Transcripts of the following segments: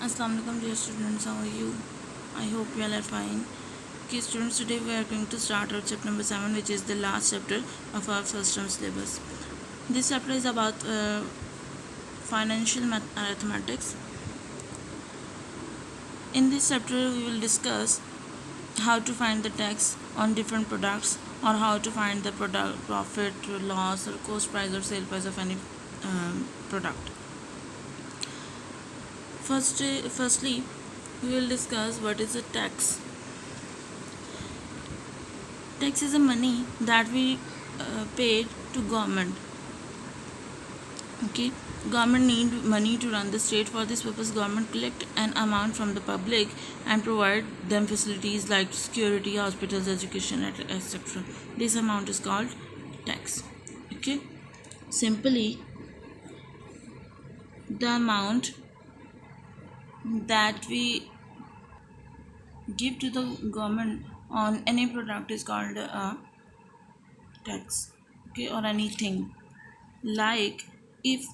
Assalamu alaikum dear students, how are you? I hope you all are fine. Okay students, today we are going to start our chapter number 7, which is the last chapter of our first term syllabus. This chapter is about financial arithmetics. In this chapter we will discuss how to find the tax on different products, or how to find the product profit, loss, or cost price or sale price of any product. Firstly, we will discuss what is a tax. Tax is the money that we pay to government. Okay, government need money to run the state. For this purpose, government collect an amount from the public and provide them facilities like security, hospitals, education, etc. This amount is called tax. Okay, simply the amount that we give to the government on any product is called a tax. Okay, or anything, like if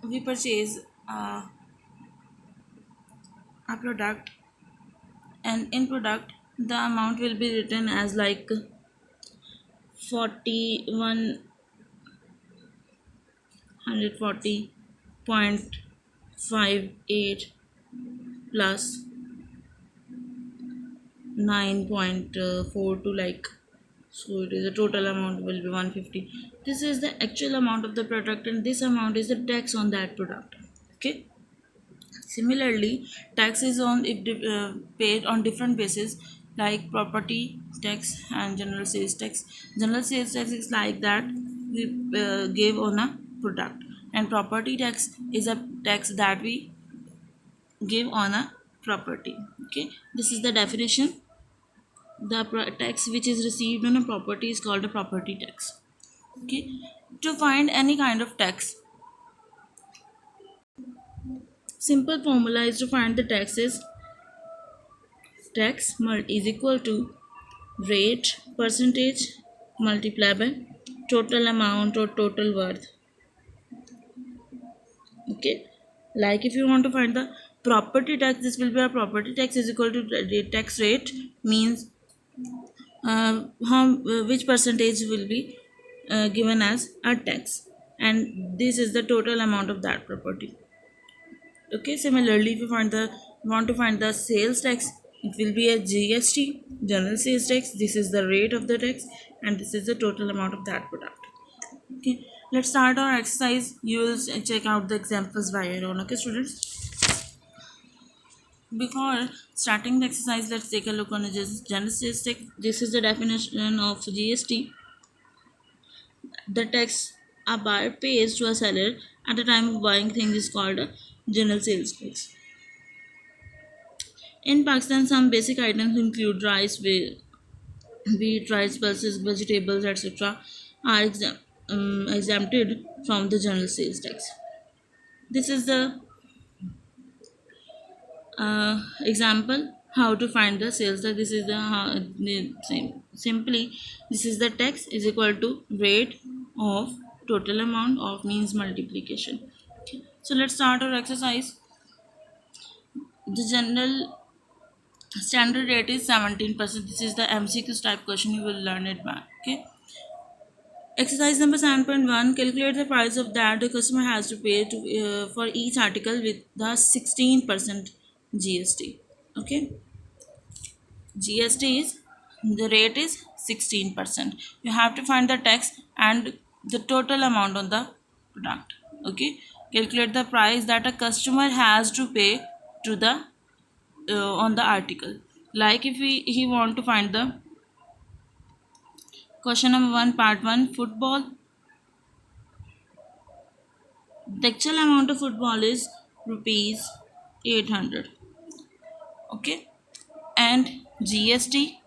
we purchase a product, and in product the amount will be written as like 4140.58 plus 9.42, like, so it is a total amount will be 150. This is the actual amount of the product, and this amount is the tax on that product. Okay, similarly, tax is on if paid on different basis, like property tax and general sales tax. General sales tax is like that we give on a product, and property tax is a tax that we give on a property. Okay, this is the definition. The tax which is received on a property is called a property tax. Okay, to find any kind of tax, simple formula is to find the tax is tax is equal to rate percentage multiplied by total amount or total worth. Okay, like if you want to find the property tax, this will be a property tax is equal to the tax rate, means how which percentage will be given as a tax, and this is the total amount of that property. Okay, similarly, if you want to find the sales tax, it will be a GST, general sales tax. This is the rate of the tax, and this is the total amount of that product. Okay, let's start our exercise. You will check out the examples by your own. Okay, students. Before starting the exercise, let's take a look on the general sales tax. This is the definition of GST. The tax a buyer pays to a seller at the time of buying things is called a general sales tax. In Pakistan, some basic items include rice, wheat, rice, pulses, vegetables, etc., are exempted from the general sales tax. This is the example how to find the sales tax. This is the same. Simply, this is the tax is equal to rate of total amount of means multiplication. Okay. So let's start our exercise. The general standard rate is 17%. This is the MCQs type question, you will learn it back. Okay, exercise number 7.1, calculate the price of that the customer has to pay to for each article with the 16% GST. Okay, GST is the rate is 16%. You have to find the tax and the total amount on the product. Okay, calculate the price that a customer has to pay to the on the article. Like if he want to find the question number 1, part 1, football. The actual amount of football is rupees 800. Okay, and GST,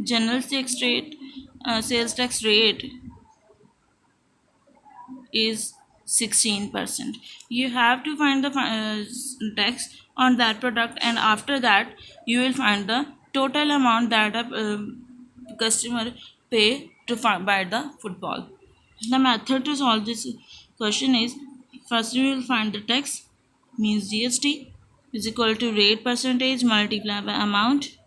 general tax rate, sales tax rate is 16%. You have to find the tax on that product, and after that you will find the total amount that a customer pay to buy the football. The method to solve this question is, first we will find the tax means GST is equal to rate percentage multiplied by amount.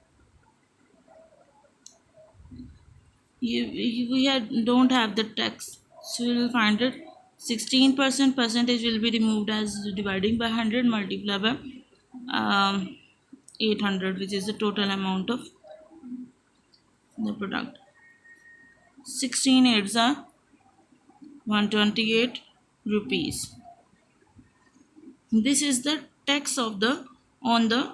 Don't have the tax, so we will find it 16% percentage will be removed as dividing by 100 multiplied by 800, which is the total amount of the product. 16 eights are 128 rupees. This is the tax of the on the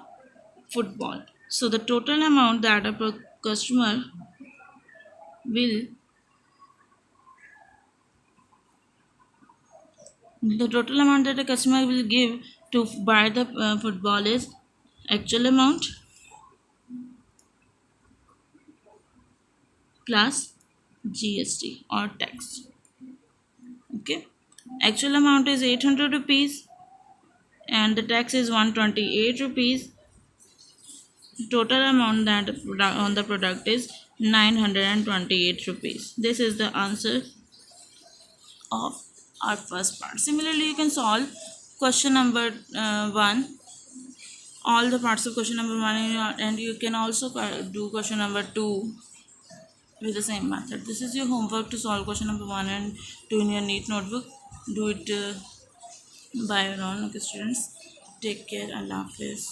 football. So the total amount that a customer will the total amount that a customer will give to buy the football is actual amount plus GST or tax. Okay, actual amount is 800 rupees and the tax is 128 rupees. Total amount that on the product is 928 rupees. This is the answer of our first part. Similarly, you can solve question number 1, all the parts of question number 1, and you can also do question number 2 with the same method. This is your homework to solve question number 1 and 2 in your neat notebook. Do it by your own. Okay, students, take care. Allah Hafiz.